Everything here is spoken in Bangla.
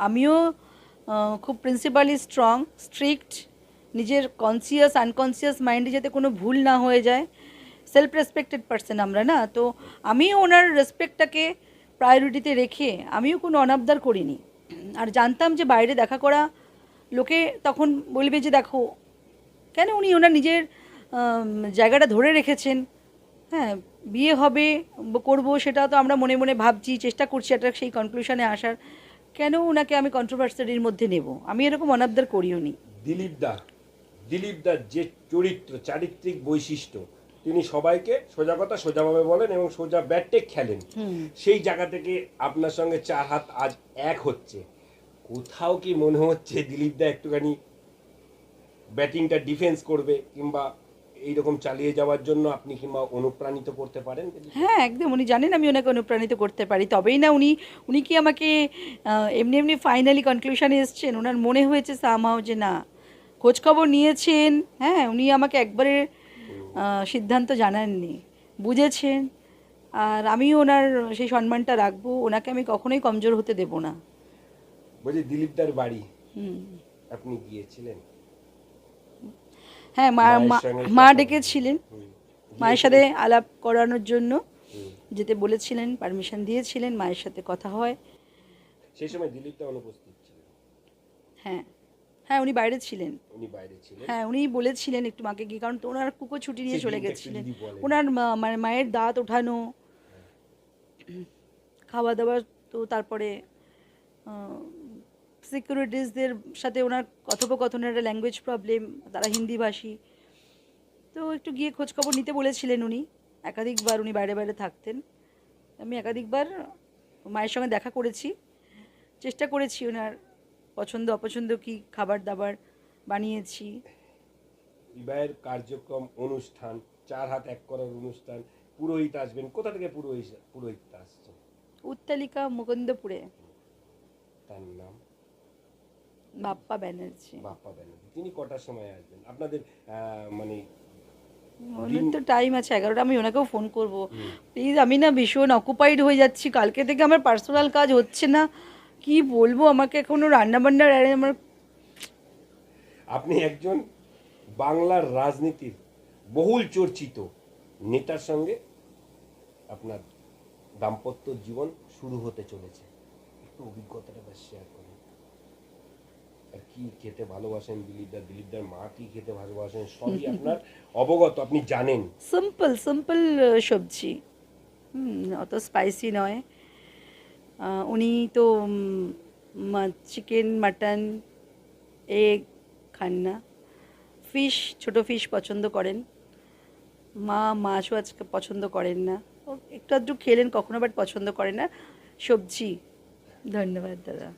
আমিও খুব প্রিন্সিপালি স্ট্রং, স্ট্রিক্ট, নিজের কনসিয়াস আনকনসিয়াস মাইন্ডে যাতে কোনো ভুল না হয়ে যায়। সেলফ রেসপেক্টেড পারসন আমরা, না? তো আমিও ওনার রেসপেক্টটাকে প্রায়োরিটিতে রেখে আমিও কোনো অনাবদার করিনি। আর জানতাম যে বাইরে দেখা করা লোকে তখন বলবে যে দেখো, কেন উনি ওনার নিজের জায়গাটা ধরে রেখেছেন। হ্যাঁ, বিয়ে হবে করবো, সেটা তো আমরা মনে মনে ভাবছি, চেষ্টা করছি একটা সেই কনক্লুশনে আসার। কেন ওনাকে আমি কন্ট্রোভার্সির মধ্যে নেব? আমি এরকম অনাবদার করিও নি। দিলীপদার যে চরিত্র, চারিত্রিক বৈশিষ্ট্য, তিনি সবাইকে সোজা কথা সোজাভাবে বলেন এবং সোজা ব্যাটে খেলেন। সেই জায়গা থেকে আপনার সঙ্গে চার হাত আজ এক হচ্ছে। কোথাও কি মনে হচ্ছে দিলীপদা একটুখানি ব্যাটিংটা ডিফেন্স করবে, কিংবা এইরকম চালিয়ে যাওয়ার জন্য আপনি কিংবা অনুপ্রাণিত করতে পারেন? হ্যাঁ, একদম। উনি জানেন আমি ওনাকে অনুপ্রাণিত করতে পারি, তবেই না উনি উনি কি আমাকে এমনি এমনি ফাইনালি কনক্লুশনে এসছেন। ওনার মনে হয়েছে সামহাও যে না, খোঁজখবর নিয়েছেন। হ্যাঁ, উনি আমাকে একবারে সিদ্ধান্ত জানাননি, বুঝেছেন। আর আমিও ওনার সেই সম্মানটা রাখবো, ওনাকে আমি কখনোই কমজোর হতে দেব না। বলছি, দিলীপদার বাড়ি আপনি গিয়েছিলেন? হ্যাঁ, মা ডেকেছিলেন, মায়ের সাথে আলাপ করানোর জন্য যেতে বলেছিলেন, পারমিশন দিয়েছিলেন, মায়ের সাথে কথা হয়। সেই সময় দিলীপদা অনুপস্থিত ছিলেন? হ্যাঁ, হ্যাঁ, উনি বাইরে ছিলেন। উনি বাইরে ছিলেন? হ্যাঁ, উনি বলেছিলেন একটু মাকে গিয়ে, কারণ তো ওনার কুকুর ছুটি নিয়ে চলে গেছিলেন। যদি বলেন। ওনার মানে মায়ের দাঁত ওঠানো, খাওয়া দাওয়া, তো তারপরে সিকিউরিটিসদের সাথে ওনার কথোপকথনের একটা ল্যাঙ্গুয়েজ প্রবলেম, তারা হিন্দিভাষী। তো একটু গিয়ে খোঁজখবর নিতে বলেছিলেন উনি। একাধিকবার উনি বাইরে বাইরে থাকতেন, আমি একাধিকবার মায়ের সঙ্গে দেখা করেছি, চেষ্টা করেছি ওনার পছন্দ অপছন্দ কী খাবার দাবার বানিয়েছি। বিবাহের কার্যক্রম, অনুষ্ঠান, চার হাত এক করার অনুষ্ঠান, পুরোহিত আসবেন। কোথা থেকে পুরোহিত আসছেন? উত্তালিকা মুকুন্দপুরে। তার নাম বাপ্পা ব্যানার্জি। বাপ্পা ব্যানার্জি। তিনি কটার সময় আসবেন আপনাদের? মানে ওনার তো টাইম আছে 11টা। আমি ওনাকেও ফোন করব, প্লিজ। আমি না ভীষণ অকুপাইড হয়ে যাচ্ছি, কালকে থেকে আমার পার্সোনাল কাজ হচ্ছে না। কি বলবো, আমাকে এখনো রান্নাবান্নার আমার। আপনি একজন বাংলার রাজনীতির বহুল চর্চিত নেতার সঙ্গে আপনার দাম্পত্য জীবন শুরু হতে চলেছে। একটু অভিজ্ঞতাটা বেশ শেয়ার করুন। আর কি খেতে ভালোবাসেন দিলীপদার মা কি খেতে ভালোবাসেন, সবই আপনার অবগত, আপনি জানেন। সিম্পল সিম্পল সবজি, অত স্পাইসি নয়। উনি তো চিকেন, মাটন, এগ খান না। ফিশ, ছোটো ফিশ পছন্দ করেন। মা মাছও আজকে পছন্দ করেন না, ও একটু আধটু খেলেন কখনো, বাট পছন্দ করেন না সবজি। ধন্যবাদ দাদা।